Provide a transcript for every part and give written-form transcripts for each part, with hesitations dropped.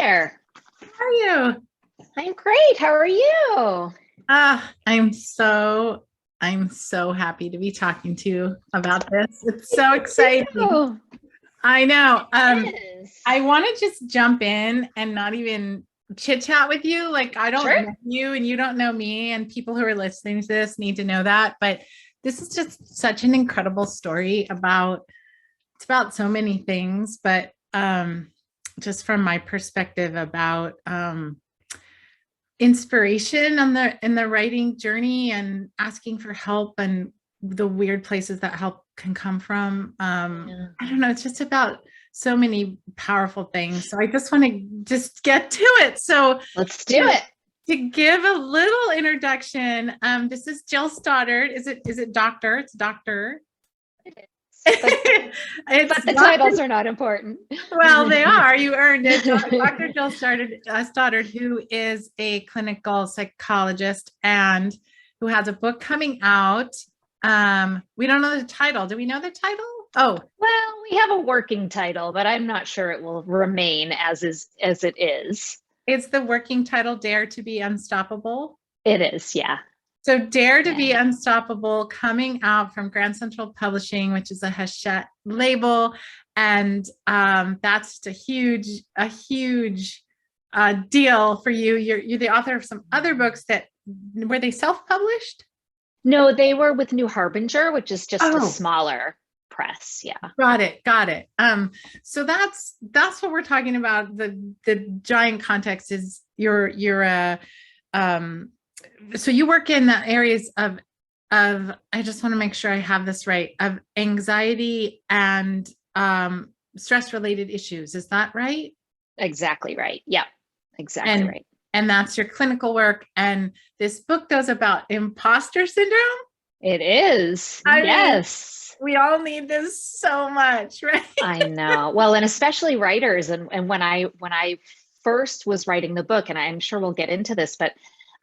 there. How are you? I'm great. How are you? I'm so happy to be talking to you about this. It's so exciting. Ew, I know. it is. I want to just jump in and not even chit chat with you. Like I don't Sure. know you and you don't know me, and people who are listening to this need to know that. But this is just such an incredible story it's about so many things, but just from my perspective about inspiration in the writing journey and asking for help and the weird places that help can come from. I don't know, it's just about so many powerful things. So I just want to just get to it. So Let's do it. To give a little introduction, this is Jill Stoddard. Is it doctor? It's doctor. But the titles are not important. Well, they are. You earned it. Dr. Jill Stoddard, who is a clinical psychologist and who has a book coming out. We don't know the title. Do we know the title? Oh, well, we have a working title, but I'm not sure it will remain as it is. It's the working title, Dare to be Unstoppable. It is, yeah. So Dare to be Unstoppable, coming out from Grand Central Publishing, which is a Hachette label. And that's just a huge deal for you. You're the author of some other books that, were they self-published? No, they were with New Harbinger, which is just a smaller press. Yeah. Got it. So that's what we're talking about. The giant context is so you work in the areas of I just want to make sure I have this right, of anxiety and stress related issues. Is that right? Exactly right. Yeah, exactly right. And that's your clinical work. And this book goes about imposter syndrome. It is. Yes. We all need this so much, right? I know. Well, and especially writers. And when I first was writing the book, and I'm sure we'll get into this, but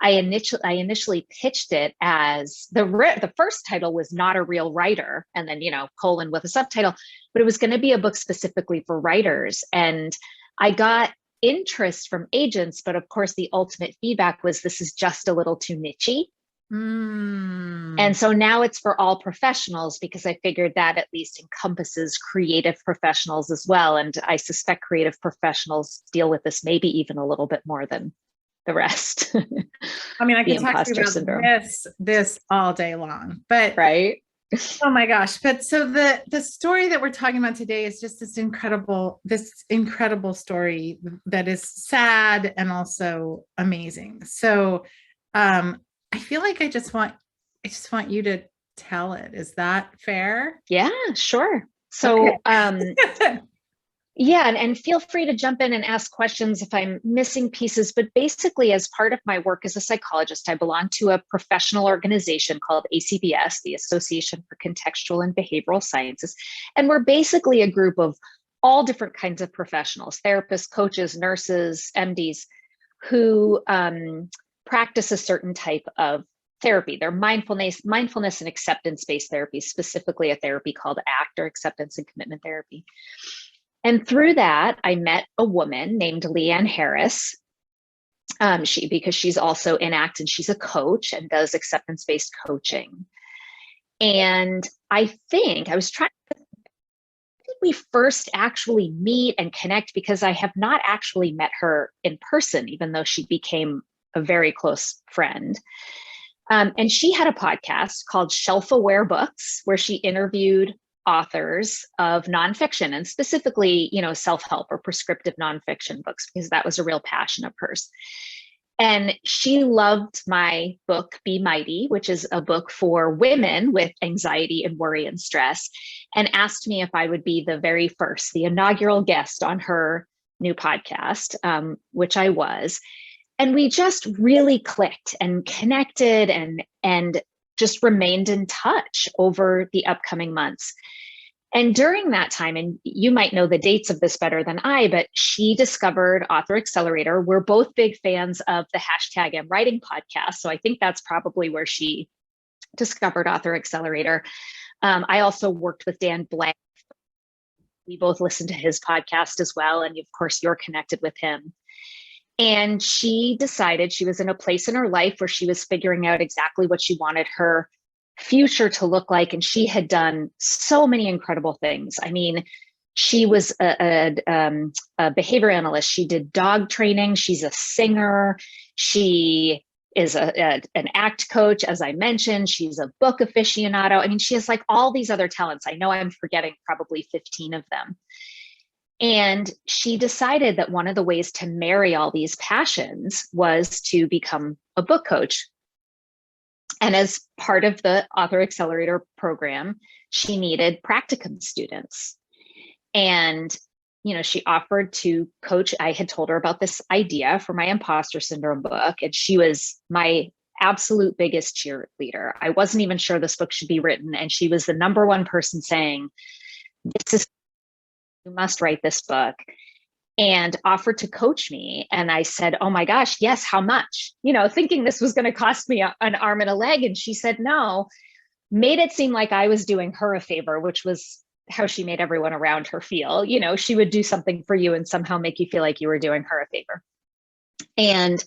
I initially pitched it as the first title was Not a Real Writer, and then, colon with a subtitle, but it was going to be a book specifically for writers. And I got interest from agents, but of course the ultimate feedback was this is just a little too nichey. And so now it's for all professionals, because I figured that at least encompasses creative professionals as well. And I suspect creative professionals deal with this maybe even a little bit more than the rest. I mean, I can talk to you about this all day long, but right. Oh my gosh. But so the story that we're talking about today is just this incredible story that is sad and also amazing. So I feel like I just want you to tell it. Is that fair? Yeah, sure. So okay. Yeah, and feel free to jump in and ask questions if I'm missing pieces. But basically, as part of my work as a psychologist, I belong to a professional organization called ACBS, the Association for Contextual and Behavioral Sciences. And we're basically a group of all different kinds of professionals, therapists, coaches, nurses, MDs, who practice a certain type of therapy. They're mindfulness and acceptance-based therapy, specifically a therapy called ACT, or acceptance and commitment therapy. And through that, I met a woman named Leanne Harris, because she's also in ACT and she's a coach and does acceptance-based coaching. And I think we first actually meet and connect because I have not actually met her in person, even though she became a very close friend. And she had a podcast called Shelf Aware Books, where she interviewed authors of nonfiction, and specifically, self-help or prescriptive nonfiction books, because that was a real passion of hers. And she loved my book, Be Mighty, which is a book for women with anxiety and worry and stress, and asked me if I would be the inaugural guest on her new podcast, which I was. And we just really clicked and connected and just remained in touch over the upcoming months. And during that time, and you might know the dates of this better than I, but she discovered Author Accelerator. We're both big fans of the #MWriting podcast. So I think that's probably where she discovered Author Accelerator. I also worked with Dan Blank We both listen to his podcast as well. And of course, you're connected with him. And she decided she was in a place in her life where she was figuring out exactly what she wanted her future to look like. And she had done so many incredible things. I mean, she was a behavior analyst. She did dog training. She's a singer. She is an act coach, as I mentioned. She's a book aficionado. I mean, she has like all these other talents. I know I'm forgetting probably 15 of them. And she decided that one of the ways to marry all these passions was to become a book coach. And as part of the Author Accelerator program, she needed practicum students. And, you know, she offered to coach. I had told her about this idea for my imposter syndrome book, and she was my absolute biggest cheerleader. I wasn't even sure this book should be written. And she was the number one person saying, this is, you must write this book, and offered to coach me. And I said, oh my gosh, yes, how much? You know, thinking this was going to cost me an arm and a leg. And she said, no, made it seem like I was doing her a favor, which was how she made everyone around her feel. You know, she would do something for you and somehow make you feel like you were doing her a favor. And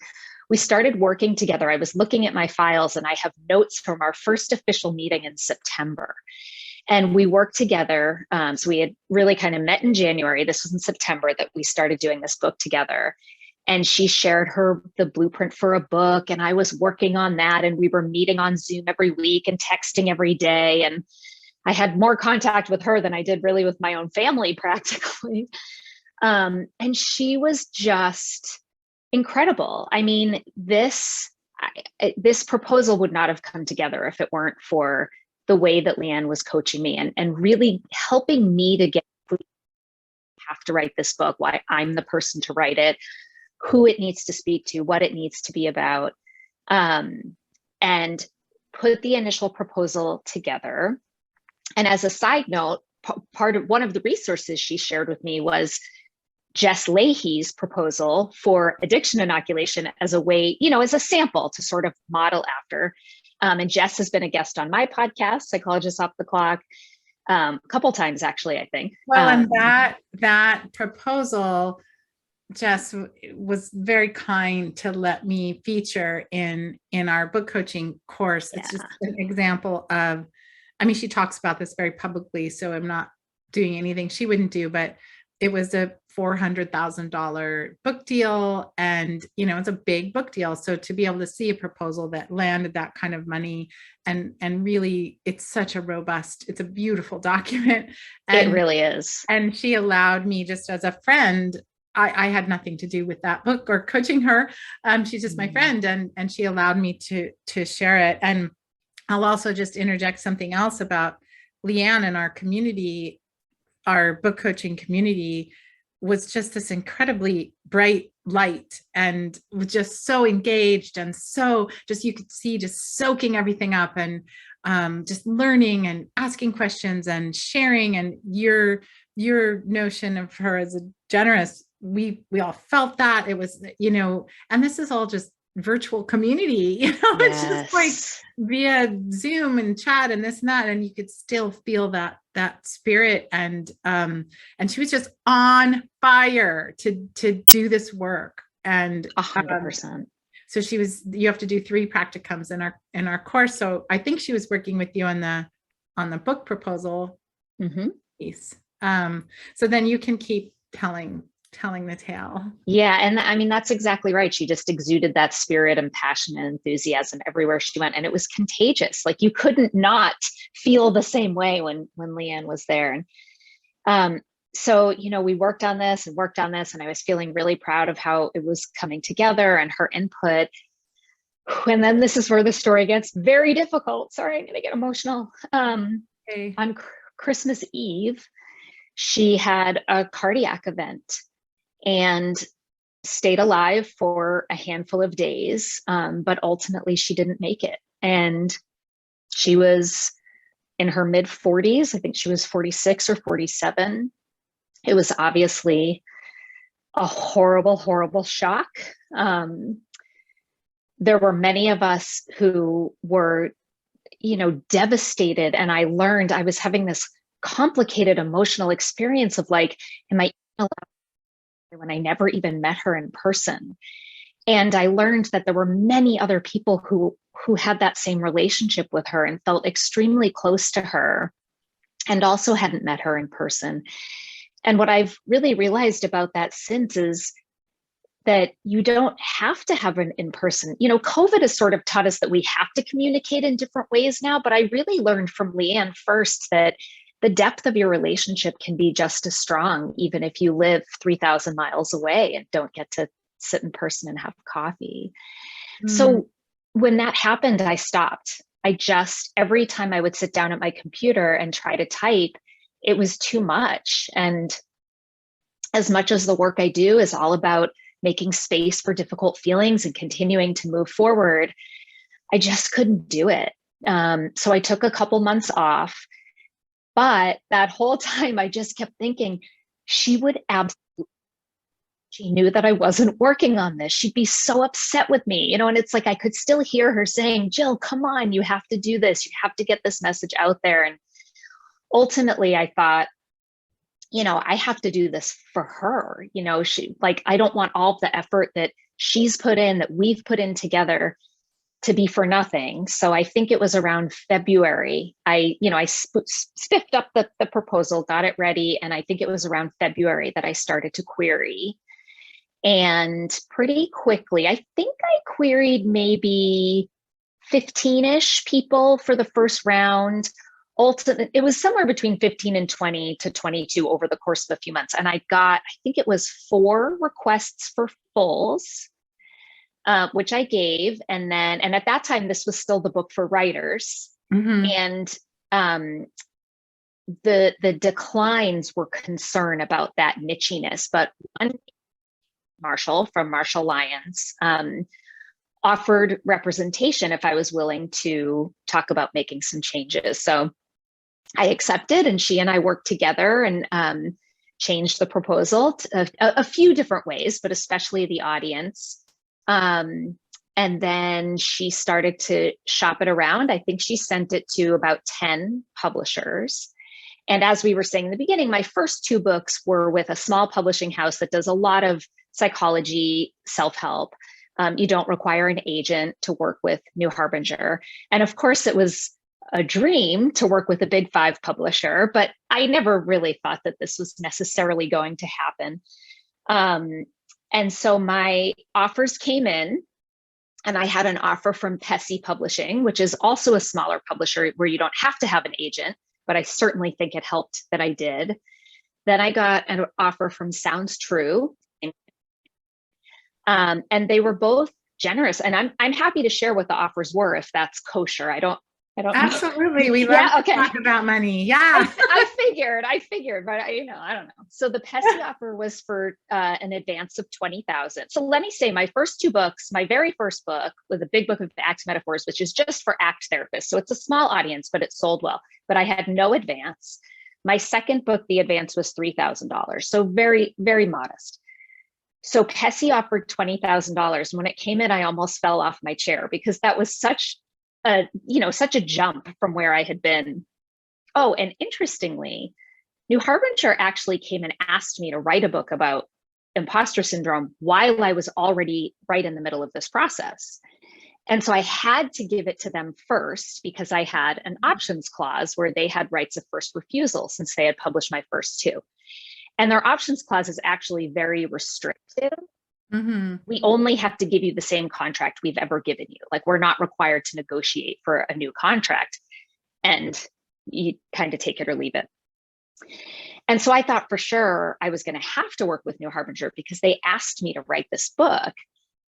we started working together. I was looking at my files and I have notes from our first official meeting in September. And we worked together. So we had really kind of met in January. This was in September that we started doing this book together. And she shared the blueprint for a book. And I was working on that. And we were meeting on Zoom every week and texting every day. And I had more contact with her than I did really with my own family practically. And she was just incredible. I mean, this proposal would not have come together if it weren't for the way that Leanne was coaching me and really helping me to get, have to write this book, why I'm the person to write it, who it needs to speak to, what it needs to be about, and put the initial proposal together. And as a side note, part of one of the resources she shared with me was Jess Leahy's proposal for addiction inoculation as a way, you know, as a sample to sort of model after. And Jess has been a guest on my podcast, Psychologist Off the Clock, a couple times actually, I think. Well, and that proposal, Jess was very kind to let me feature in our book coaching course. It's just an example of, I mean, she talks about this very publicly, so I'm not doing anything she wouldn't do, but it was a $400,000 book deal. And, you know, it's a big book deal. So to be able to see a proposal that landed that kind of money and really, it's such a robust, it's a beautiful document. And, it really is. And she allowed me, just as a friend, I had nothing to do with that book or coaching her. She's just my friend, and she allowed me to share it. And I'll also just interject something else about Leanne and our community. Our book coaching community was just this incredibly bright light and was just so engaged and so just, you could see, just soaking everything up and just learning and asking questions and sharing. And your notion of her as a generous, we all felt that. It was, you know, and this is all just virtual community, you know, Yes. It's just like via Zoom and chat and this and that, and you could still feel that spirit. And she was just on fire to do this work. And 100%. So you have to do 3 practicums in our course. So I think she was working with you on the book proposal piece. So then you can keep telling the tale. Yeah. And I mean, that's exactly right. She just exuded that spirit and passion and enthusiasm everywhere she went. And it was contagious. Like you couldn't not feel the same way when Leanne was there. And so, you know, we worked on this, and I was feeling really proud of how it was coming together and her input. And then this is where the story gets very difficult. Sorry, I'm going to get emotional. Okay. On Christmas Eve, she had a cardiac event and stayed alive for a handful of days, but ultimately she didn't make it. And she was in her mid 40s. I think she was 46 or 47. It was obviously a horrible, horrible shock. There were many of us who were, you know, devastated. And I was having this complicated emotional experience of like, am I allowed when I never even met her in person? And I learned that there were many other people who had that same relationship with her and felt extremely close to her and also hadn't met her in person. And what I've really realized about that since is that you don't have to have an in-person, COVID has sort of taught us that we have to communicate in different ways now, but I really learned from Leanne first that the depth of your relationship can be just as strong, even if you live 3,000 miles away and don't get to sit in person and have coffee. So when that happened, I stopped. Every time I would sit down at my computer and try to type, it was too much. And as much as the work I do is all about making space for difficult feelings and continuing to move forward, I just couldn't do it. So I took a couple months off, but that whole time I just kept thinking she knew that I wasn't working on this. She'd be so upset with me, and it's like I could still hear her saying, Jill, come on, you have to do this. You have to get this message out there. And ultimately I thought, I have to do this for her. I don't want all of the effort that she's put in, that we've put in together, to be for nothing. So I think it was around February. I spiffed up the proposal, got it ready. And I think it was around February that I started to query. And pretty quickly, I think I queried maybe 15-ish people for the first round. Ultimately, it was somewhere between 15 and 20 to 22 over the course of a few months. And I think it was 4 requests for fulls, which I gave. And at that time, this was still the book for writers. And the declines were concern about that nichiness. But one, Marshall from Marshall Lyons, offered representation if I was willing to talk about making some changes. So I accepted, and she and I worked together and changed the proposal a few different ways, but especially the audience. And then she started to shop it around. I think she sent it to about 10 publishers. And as we were saying in the beginning, my first 2 books were with a small publishing house that does a lot of psychology, self-help. You don't require an agent to work with New Harbinger. And of course, it was a dream to work with a big 5 publisher, but I never really thought that this was necessarily going to happen. And so my offers came in, and I had an offer from Pesci Publishing, which is also a smaller publisher where you don't have to have an agent, but I certainly think it helped that I did. Then I got an offer from Sounds True. And they were both generous. And I'm happy to share what the offers were if that's kosher. I don't Absolutely. We love to talk about money. Yeah. I figured, but I don't know. So the Pesci offer was for an advance of $20,000. So let me say my first 2 books, my very first book was a big book of ACT metaphors, which is just for ACT therapists. So it's a small audience, but it sold well, but I had no advance. My second book, the advance was $3,000. So very, very modest. So Pesci offered $20,000. When it came in, I almost fell off my chair because that was such a jump from where I had been. Oh, and interestingly, New Harbinger actually came and asked me to write a book about imposter syndrome while I was already right in the middle of this process. And so I had to give it to them first because I had an options clause where they had rights of first refusal since they had published my first 2. And their options clause is actually very restrictive. We only have to give you the same contract we've ever given you. Like, we're not required to negotiate for a new contract, and you kind of take it or leave it. And so I thought for sure I was going to have to work with New Harbinger because they asked me to write this book.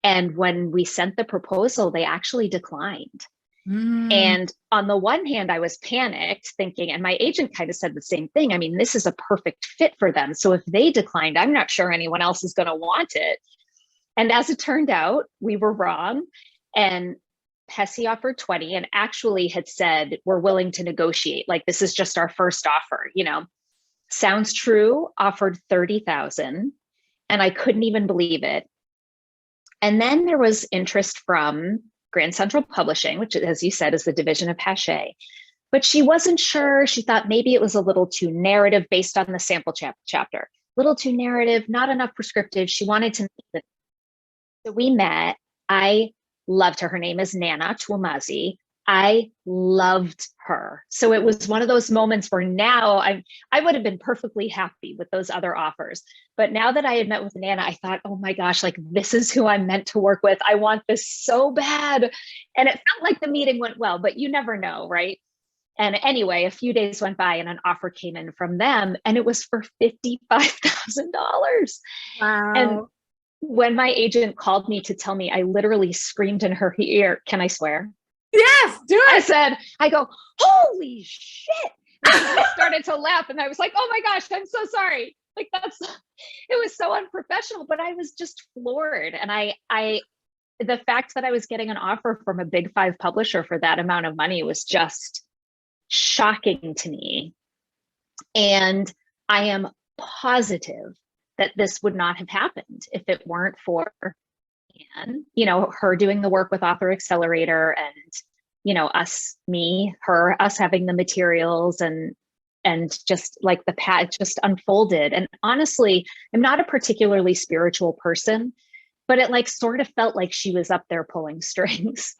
And when we sent the proposal, they actually declined. And on the one hand, I was panicked thinking, and my agent kind of said the same thing. I mean, this is a perfect fit for them. So if they declined, I'm not sure anyone else is going to want it. And as it turned out, we were wrong. And Pesci offered 20 and actually had said, we're willing to negotiate. Like, this is just our first offer, Sounds True offered 30,000, and I couldn't even believe it. And then there was interest from Grand Central Publishing, which, as you said, is the division of Hachette, but she wasn't sure. She thought maybe it was a little too narrative based on the sample chapter, little too narrative, not enough prescriptive. She wanted to meet with. So we met. I loved her. Her name is Nana Tuamazi. I loved her. So it was one of those moments where now I would have been perfectly happy with those other offers. But now that I had met with Nana, I thought, oh my gosh, like this is who I'm meant to work with. I want this so bad. And it felt like the meeting went well, but you never know, right? And anyway, a few days went by and an offer came in from them, and it was for $55,000. And Wow. when my agent called me to tell me, I literally screamed in her ear, can I swear? Yes, do I it. said, I go, holy shit. And I started to laugh and I was like, oh my gosh, I'm so sorry. Like it was so unprofessional, but I was just floored. And the fact that I was getting an offer from a big 5 publisher for that amount of money was just shocking to me. And I am positive that this would not have happened if it weren't for Leanne, her doing the work with Author Accelerator, and us having the materials, and just like the path just unfolded. And honestly, I'm not a particularly spiritual person, but it like sort of felt like she was up there pulling strings.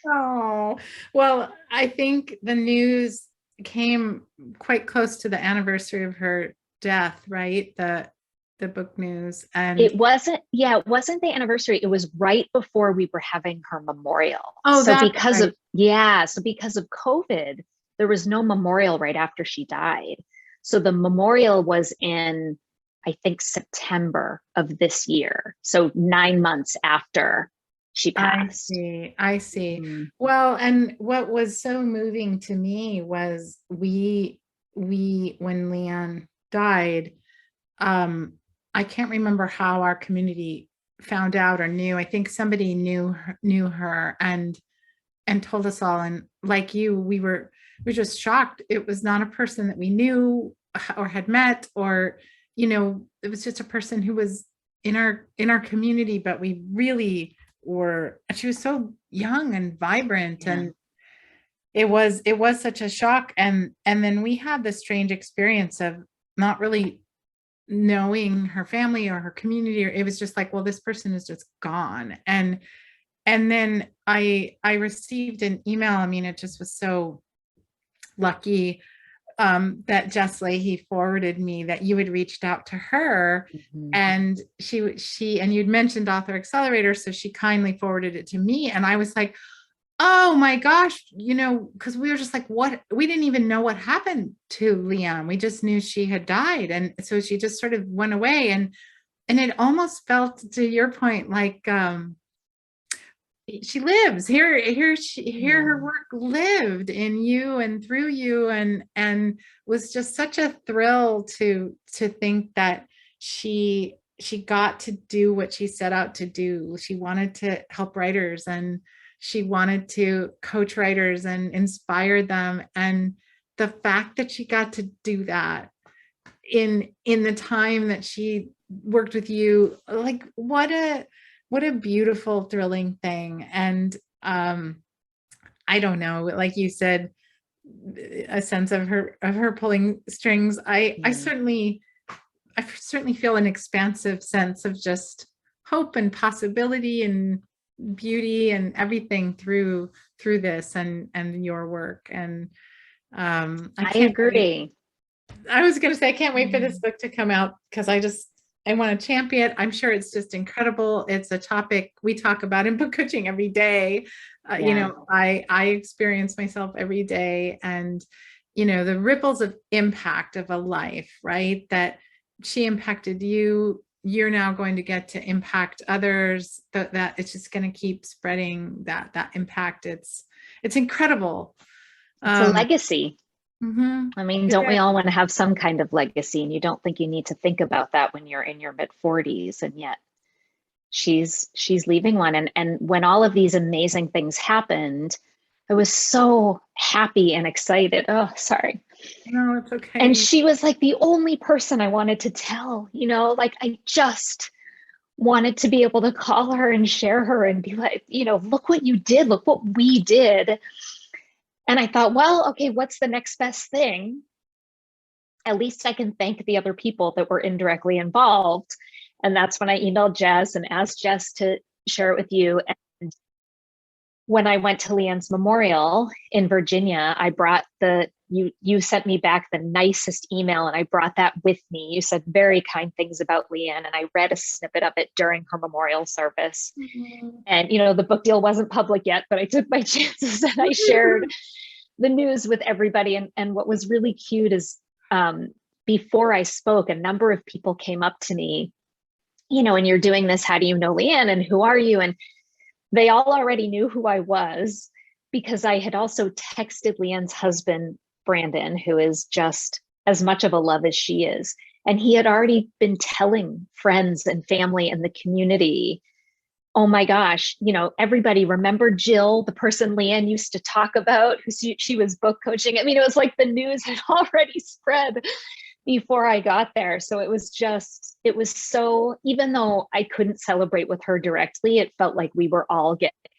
Oh, well, I think the news came quite close to the anniversary of her death, right? The book news. And it wasn't the anniversary. It was right before we were having her memorial. oh, So that's right. because of COVID, there was no memorial right after she died. So the memorial was in, I think, September of this year. So 9 months after she passed. I see. Mm. Well, and what was so moving to me was we when Leanne died, I can't remember how our community found out or knew. I think somebody knew her and told us all. And like you, we were just shocked. It was not a person that we knew or had met, or it was just a person who was in our community, but we really were. She was so young and vibrant, Yeah. and it was such a shock. And then we had this strange experience of not really knowing her family or her community, or it was just like, well, this person is just gone. And then I received an email. I mean, it just was so lucky that Jess Leahy forwarded me that you had reached out to her. Mm-hmm. And she and you'd mentioned Author Accelerator, so she kindly forwarded it to me. And I was like, oh my gosh, because we were just like, what? We didn't even know what happened to Leanne. We just knew she had died. And so she just sort of went away. And it almost felt, to your point, like she lives here. Her work lived in you and through you, and was just such a thrill to think that she got to do what she set out to do. She wanted to help writers, and she wanted to coach writers and inspire them. And the fact that she got to do that in the time that she worked with you, like what a beautiful, thrilling thing. And I don't know, like you said, a sense of her pulling strings. I certainly feel an expansive sense of just hope and possibility and beauty and everything through this and your work. And I can't agree. wait. I was going to say, I can't wait for this book to come out, because I want to champion it. I'm sure it's just incredible. It's a topic we talk about in book coaching every day. I experience myself every day, and the ripples of impact of a life, right? That she impacted you, you're now going to get to impact others. That it's just going to keep spreading that impact. It's incredible. It's a legacy. Mm-hmm. I mean, don't we all want to have some kind of legacy? And you don't think you need to think about that when you're in your mid-40s, and yet she's leaving one. And when all of these amazing things happened, I was so happy and excited. Oh, sorry. No, it's okay. And she was like the only person I wanted to tell, like I just wanted to be able to call her and share her and be like, look what you did, look what we did. And I thought, well, okay, what's the next best thing? At least I can thank the other people that were indirectly involved. And that's when I emailed Jess and asked Jess to share it with you. And when I went to Leanne's memorial in Virginia, I brought you sent me back the nicest email, and I brought that with me. You said very kind things about Leanne, and I read a snippet of it during her memorial service. And the book deal wasn't public yet, but I took my chances and I shared the news with everybody. And what was really cute is before I spoke, a number of people came up to me, and you're doing this, how do you know Leanne and who are you? And they all already knew who I was, because I had also texted Leanne's husband, Brandon, who is just as much of a love as she is. And he had already been telling friends and family and the community, oh my gosh, everybody remember Jill, the person Leanne used to talk about, who she was book coaching. I mean, it was like the news had already spread before I got there. So it was so, even though I couldn't celebrate with her directly, it felt like we were all getting to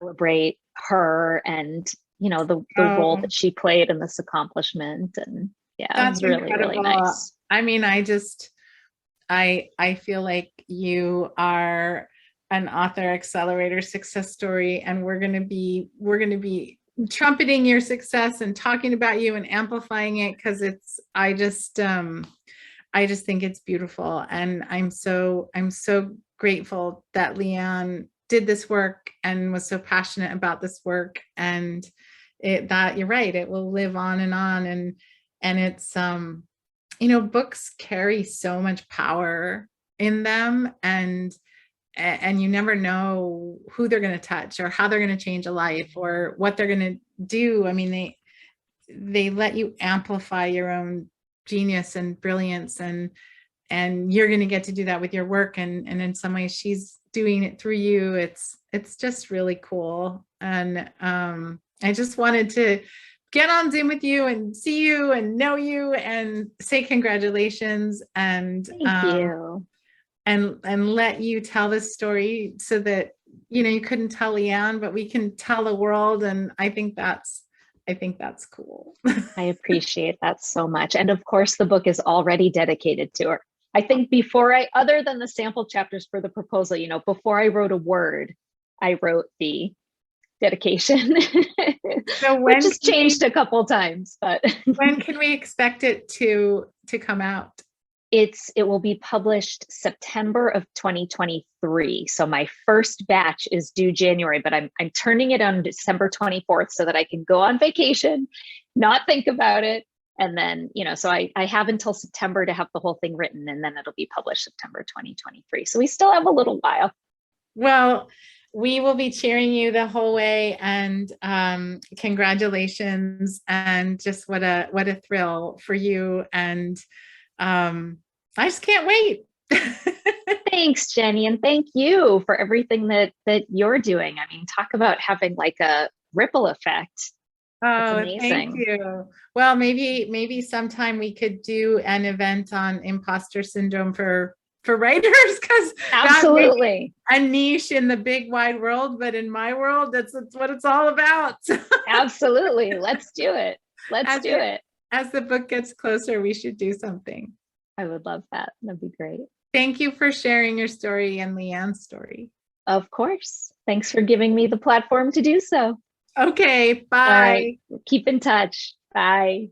celebrate her and, the role that she played in this accomplishment. And yeah, that's it was really, incredible. really nice. I mean, I feel like you are an author accelerator success story, and we're going to be trumpeting your success and talking about you and amplifying it, because I just think it's beautiful. And I'm so grateful that Leanne did this work and was so passionate about this work, and that you're right, it will live on. And it's books carry so much power in them, and you never know who they're going to touch or how they're going to change a life or what they're going to do. I mean, they let you amplify your own genius and brilliance, and you're going to get to do that with your work. And in some ways she's doing it through you. It's just really cool. And I just wanted to get on Zoom with you and see you and know you and say congratulations, and Thank you. And let you tell this story, so that you couldn't tell Leanne, but we can tell the world. And I think that's cool. I appreciate that so much. And of course, the book is already dedicated to her. I think other than the sample chapters for the proposal, before I wrote a word, I wrote the dedication, so which has changed a couple times. But when can we expect it to come out? It will be published September of 2023. So my first batch is due January, but I'm turning it on December 24th so that I can go on vacation, not think about it. And then, so I have until September to have the whole thing written, and then it'll be published September 2023. So we still have a little while. Well, we will be cheering you the whole way, and congratulations, and just what a thrill for you. And I just can't wait. Thanks, Jenny. And thank you for everything that you're doing. I mean, talk about having like a ripple effect. Oh, thank you. Well, maybe sometime we could do an event on imposter syndrome for writers, because absolutely a niche in the big wide world, but in my world, that's what it's all about. Absolutely. Let's do it. Let's do it. As the book gets closer, we should do something. I would love that. That'd be great. Thank you for sharing your story and Leanne's story. Of course. Thanks for giving me the platform to do so. Okay, bye. All right. Keep in touch. Bye.